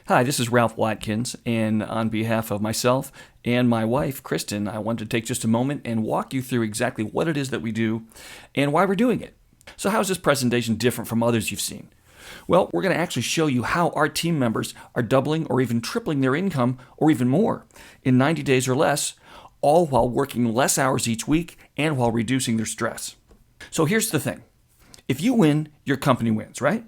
Hi, this is Ralph Watkins, and on behalf of myself and my wife, Kristen, I wanted to take just a moment and walk you through exactly what it is that we do and why we're doing it. So, how is this presentation different from others you've seen? Well, we're going to actually show you how our team members are doubling or even tripling their income or even more in 90 days or less, all while working less hours each week and while reducing their stress. So, here's the thing. If you win, your company wins, right?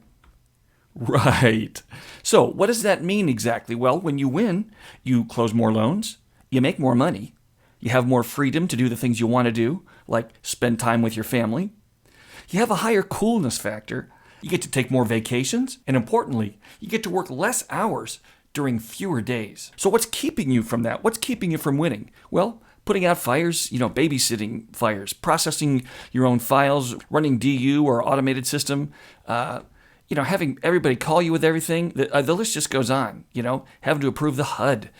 Right. So, what does that mean exactly? Well, when you win, you close more loans, you make more money, you have more freedom to do the things you want to do, like spend time with your family. You have a higher coolness factor, you get to take more vacations, and importantly, you get to work less hours during fewer days. So, what's keeping you from that? What's keeping you from winning? Well, putting out fires, babysitting fires, processing your own files, running DU or automated system, having everybody call you with everything, the list just goes on, having to approve the HUD,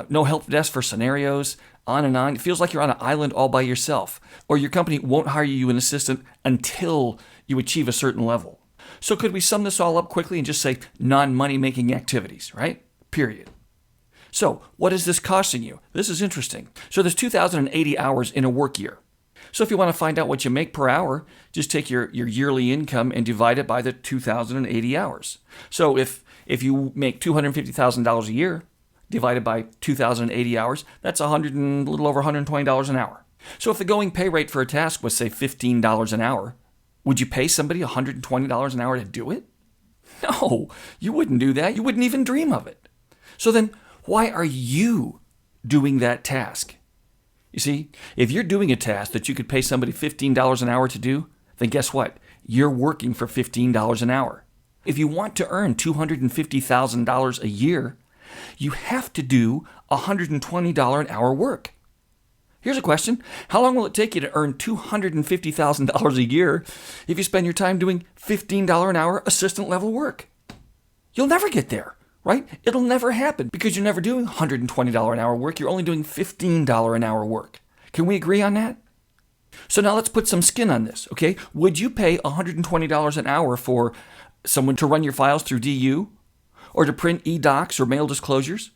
no help desk for scenarios, on and on. It feels like you're on an island all by yourself, or your company won't hire you an assistant until you achieve a certain level. So could we sum this all up quickly and just say non-money making activities, right? Period. So what is this costing you? This is interesting. So there's 2,080 hours in a work year. So if you want to find out what you make per hour, just take your yearly income and divide it by the 2,080 hours. So if you make $250,000 a year, divided by 2,080 hours, that's a little over $120 an hour. So if the going pay rate for a task was, say, $15 an hour, would you pay somebody $120 an hour to do it? No, you wouldn't do that. You wouldn't even dream of it. So then why are you doing that task? You see, if you're doing a task that you could pay somebody $15 an hour to do, then guess what? You're working for $15 an hour. If you want to earn $250,000 a year, you have to do $120 an hour work. Here's a question. How long will it take you to earn $250,000 a year if you spend your time doing $15 an hour assistant level work? You'll never get there, right? It'll never happen because you're never doing $120 an hour work. You're only doing $15 an hour work. Can we agree on that? So now let's put some skin on this, okay? Would you pay $120 an hour for someone to run your files through DU or to print e-docs or mail disclosures?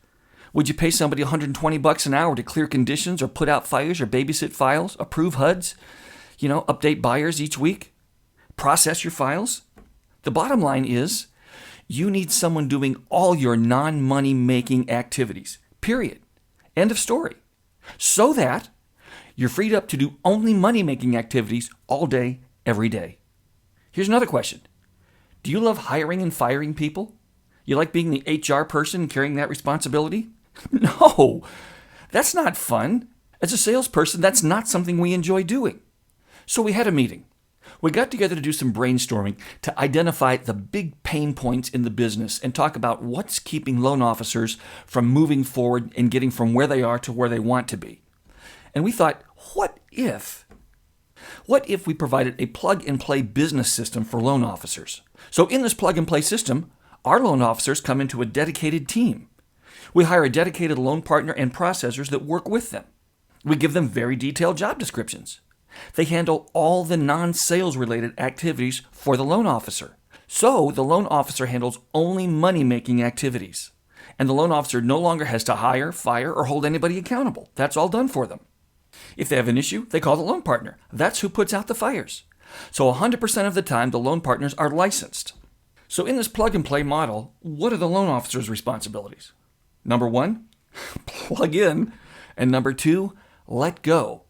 Would you pay somebody $120 an hour to clear conditions or put out fires or babysit files, approve HUDs, update buyers each week, process your files? The bottom line is you need someone doing all your non-money making activities, period. End of story. So that you're freed up to do only money making activities all day, every day. Here's another question. Do you love hiring and firing people? You like being the HR person and carrying that responsibility? No, that's not fun. As a salesperson, that's not something we enjoy doing. So we had a meeting. We got together to do some brainstorming to identify the big pain points in the business and talk about what's keeping loan officers from moving forward and getting from where they are to where they want to be. And we thought, what if we provided a plug-and-play business system for loan officers? So in this plug-and-play system, our loan officers come into a dedicated team. We hire a dedicated loan partner and processors that work with them. We give them very detailed job descriptions. They handle all the non-sales related activities for the loan officer. So the loan officer handles only money-making activities. And the loan officer no longer has to hire, fire, or hold anybody accountable. That's all done for them. If they have an issue, they call the loan partner. That's who puts out the fires. So 100% of the time, the loan partners are licensed. So in this plug-and-play model, what are the loan officer's responsibilities? Number 1, plug in. And number 2, let go.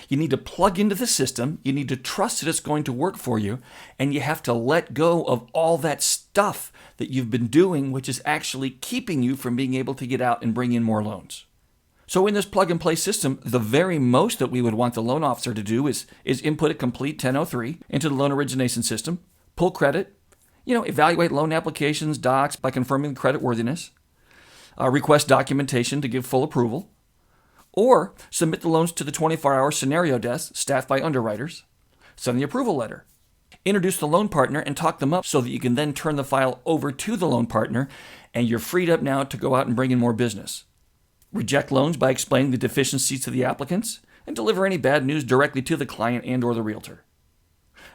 You need to plug into the system, you need to trust that it's going to work for you, and you have to let go of all that stuff that you've been doing, which is actually keeping you from being able to get out and bring in more loans. So in this plug-and-play system, the very most that we would want the loan officer to do is input a complete 1003 into the loan origination system, pull credit, evaluate loan applications, docs by confirming creditworthiness, request documentation to give full approval, or submit the loans to the 24-hour scenario desk staffed by underwriters, send the approval letter, introduce the loan partner and talk them up so that you can then turn the file over to the loan partner and you're freed up now to go out and bring in more business. Reject loans by explaining the deficiencies to the applicants and deliver any bad news directly to the client and or the realtor.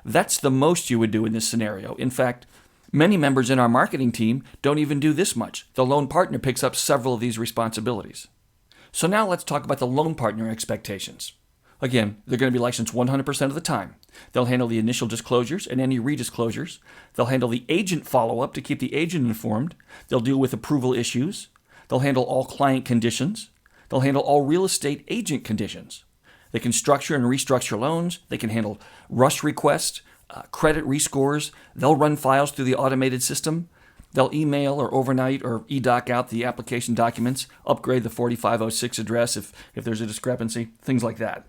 That's the most you would do in this scenario. In fact, Many members in our marketing team don't even do this much. The loan partner picks up several of these responsibilities. So now let's talk about the loan partner expectations. Again, they're going to be licensed 100% of the time. They'll handle the initial disclosures and any redisclosures. They'll handle the agent follow-up to keep the agent informed. They'll deal with approval issues. They'll handle all client conditions. They'll handle all real estate agent conditions. They can structure and restructure loans. They can handle rush requests, credit rescores. They'll run files through the automated system. They'll email or overnight or e-doc out the application documents, upgrade the 4506 address if there's a discrepancy, things like that.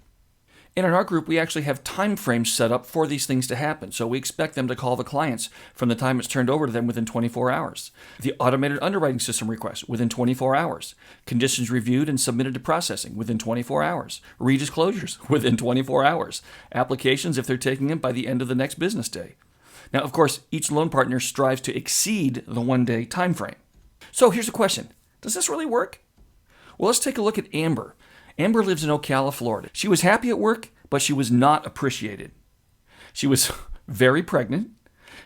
And in our group, we actually have time frames set up for these things to happen. So we expect them to call the clients from the time it's turned over to them within 24 hours. The automated underwriting system request within 24 hours. Conditions reviewed and submitted to processing within 24 hours. Redisclosures within 24 hours. Applications, if they're taking them, by the end of the next business day. Now, of course, each loan partner strives to exceed the one-day time frame. So here's a question. Does this really work? Well, let's take a look at Amber. Amber lives in Ocala, Florida. She was happy at work, but she was not appreciated. She was very pregnant.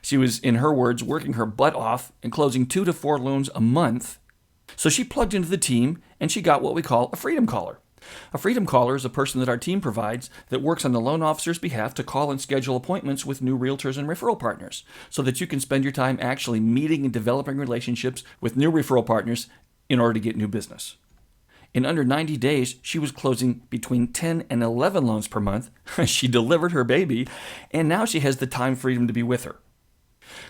She was, in her words, working her butt off and closing 2 to 4 loans a month. So she plugged into the team and she got what we call a freedom caller. A freedom caller is a person that our team provides that works on the loan officer's behalf to call and schedule appointments with new realtors and referral partners so that you can spend your time actually meeting and developing relationships with new referral partners in order to get new business. In under 90 days, she was closing between 10 and 11 loans per month. She delivered her baby, and now she has the time freedom to be with her.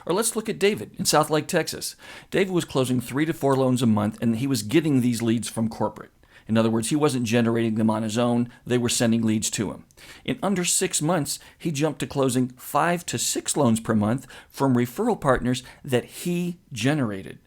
Or let's look at David in Southlake, Texas. David was closing 3 to 4 loans a month, and he was getting these leads from corporate. In other words, he wasn't generating them on his own. They were sending leads to him. In under 6 months, he jumped to closing 5 to 6 loans per month from referral partners that he generated.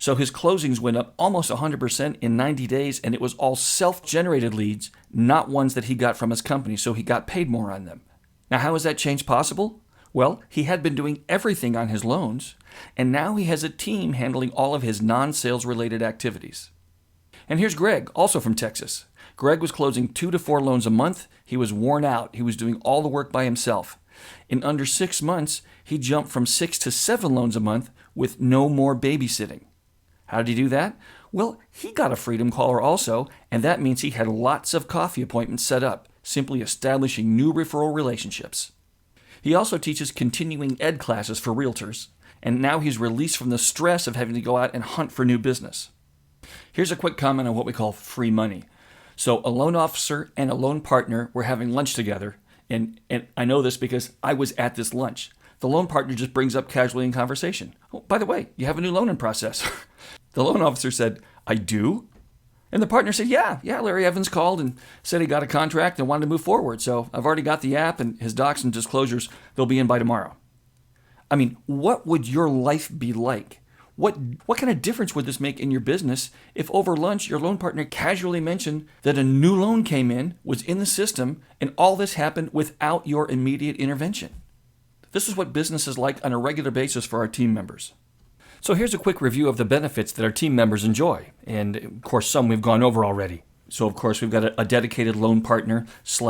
So his closings went up almost 100% in 90 days, and it was all self-generated leads, not ones that he got from his company, so he got paid more on them. Now, how is that change possible? Well, he had been doing everything on his loans, and now he has a team handling all of his non-sales related activities. And here's Greg, also from Texas. Greg was closing 2 to 4 loans a month. He was worn out. He was doing all the work by himself. In under 6 months, he jumped from 6 to 7 loans a month with no more babysitting. How did he do that? Well, he got a freedom caller also, and that means he had lots of coffee appointments set up, simply establishing new referral relationships. He also teaches continuing ed classes for realtors, and now he's released from the stress of having to go out and hunt for new business. Here's a quick comment on what we call free money. So a loan officer and a loan partner were having lunch together, and I know this because I was at this lunch. The loan partner just brings up casually in conversation. Oh, by the way, you have a new loan in process. The loan officer said, I do? And the partner said, yeah, Larry Evans called and said he got a contract and wanted to move forward. So I've already got the app and his docs and disclosures, they'll be in by tomorrow. I mean, what would your life be like? What kind of difference would this make in your business if over lunch your loan partner casually mentioned that a new loan came in, was in the system, and all this happened without your immediate intervention? This is what business is like on a regular basis for our team members. So here's a quick review of the benefits that our team members enjoy. And of course, some we've gone over already. So of course, we've got a dedicated loan partner /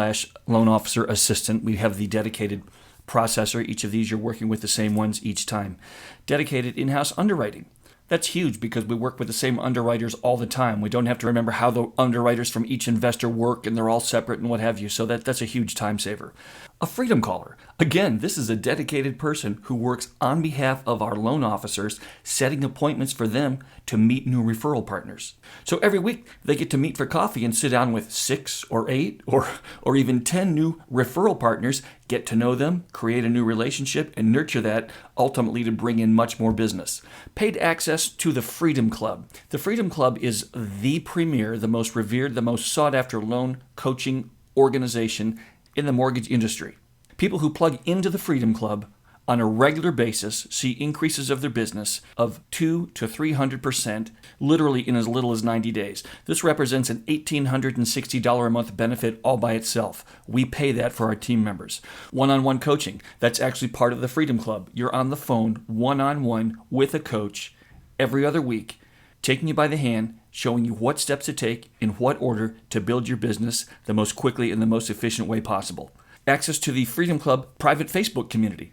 loan officer assistant. We have the dedicated processor. Each of these, you're working with the same ones each time. Dedicated in-house underwriting. That's huge because we work with the same underwriters all the time. We don't have to remember how the underwriters from each investor work, and they're all separate and what have you. So that's a huge time saver. A freedom caller. Again, this is a dedicated person who works on behalf of our loan officers, setting appointments for them to meet new referral partners. So every week they get to meet for coffee and sit down with 6 or 8 or even 10 new referral partners, get to know them, create a new relationship, and nurture that, ultimately to bring in much more business. Paid access to the Freedom Club. The Freedom Club is the premier, the most revered, the most sought after loan coaching organization in the mortgage industry. People who plug into the Freedom Club on a regular basis see increases of their business of 200 to 300%, literally in as little as 90 days. This represents an $1,860 a month benefit all by itself. We pay that for our team members. One-on-one coaching, that's actually part of the Freedom Club. You're on the phone one-on-one with a coach every other week, taking you by the hand, showing you what steps to take in what order to build your business the most quickly and the most efficient way possible. Access to the Freedom Club private Facebook community.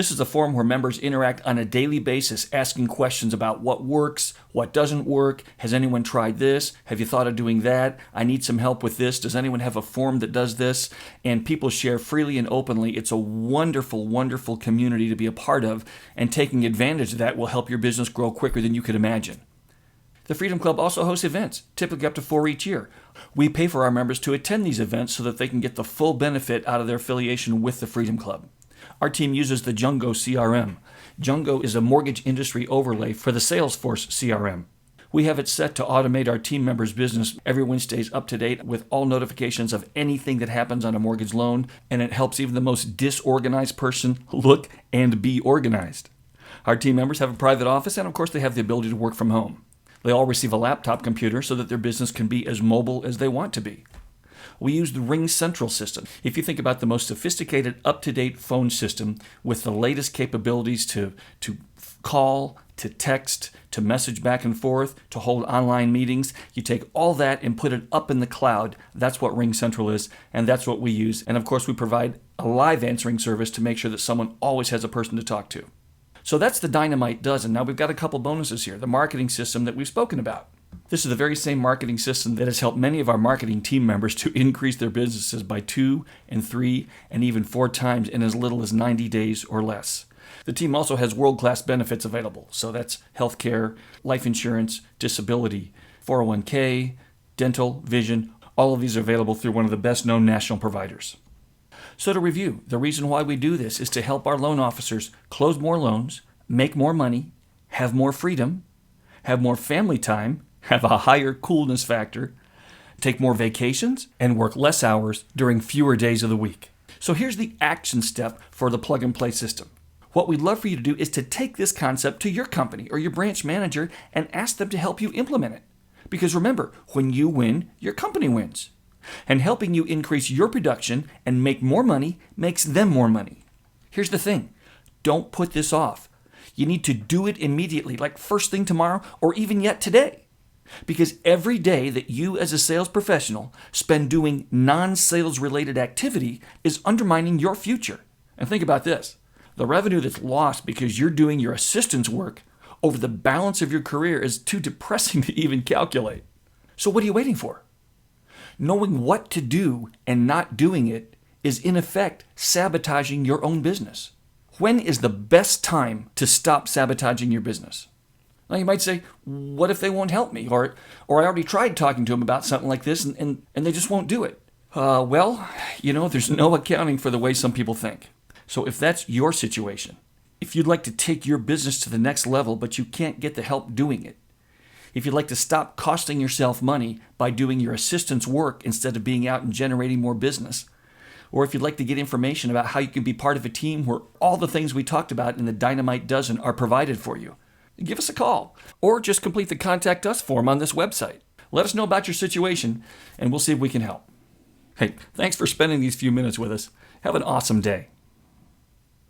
This is a forum where members interact on a daily basis, asking questions about what works, what doesn't work. Has anyone tried this? Have you thought of doing that? I need some help with this. Does anyone have a forum that does this? And people share freely and openly. It's a wonderful, wonderful community to be a part of, and taking advantage of that will help your business grow quicker than you could imagine. The Freedom Club also hosts events, typically up to 4 each year. We pay for our members to attend these events so that they can get the full benefit out of their affiliation with the Freedom Club. Our team uses the Jungo CRM. Jungo is a mortgage industry overlay for the Salesforce CRM. We have it set to automate our team members' business. Everyone stays up to date with all notifications of anything that happens on a mortgage loan, and it helps even the most disorganized person look and be organized. Our team members have a private office, and of course they have the ability to work from home. They all receive a laptop computer so that their business can be as mobile as they want to be. We use the RingCentral system. If you think about the most sophisticated, up-to-date phone system with the latest capabilities to call, to text, to message back and forth, to hold online meetings, you take all that and put it up in the cloud. That's what RingCentral is, and that's what we use. And of course, we provide a live answering service to make sure that someone always has a person to talk to. So that's the Dynamite Dozen. Now we've got a couple bonuses here. The marketing system that we've spoken about. This is the very same marketing system that has helped many of our marketing team members to increase their businesses by 2 and 3 and even 4 times in as little as 90 days or less. The team also has world-class benefits available. So that's healthcare, life insurance, disability, 401k, dental, vision. All of these are available through one of the best-known national providers. So to review, the reason why we do this is to help our loan officers close more loans, make more money, have more freedom, have more family time, have a higher coolness factor, take more vacations, and work less hours during fewer days of the week. So here's the action step for the plug-and-play system. What we'd love for you to do is to take this concept to your company or your branch manager and ask them to help you implement it. Because remember, when you win, your company wins. And helping you increase your production and make more money makes them more money. Here's the thing. Don't put this off. You need to do it immediately, like first thing tomorrow or even yet today. Because every day that you as a sales professional spend doing non-sales related activity is undermining your future. And think about this. The revenue that's lost because you're doing your assistant's work over the balance of your career is too depressing to even calculate. So what are you waiting for? Knowing what to do and not doing it is in effect sabotaging your own business. When is the best time to stop sabotaging your business? Now you might say, what if they won't help me? Or I already tried talking to them about something like this and they just won't do it. Well, there's no accounting for the way some people think. So if that's your situation, if you'd like to take your business to the next level but you can't get the help doing it, if you'd like to stop costing yourself money by doing your assistant's work instead of being out and generating more business, or if you'd like to get information about how you can be part of a team where all the things we talked about in the Dynamite Dozen are provided for you, give us a call or just complete the Contact Us form on this website. Let us know about your situation and we'll see if we can help. Hey, thanks for spending these few minutes with us. Have an awesome day.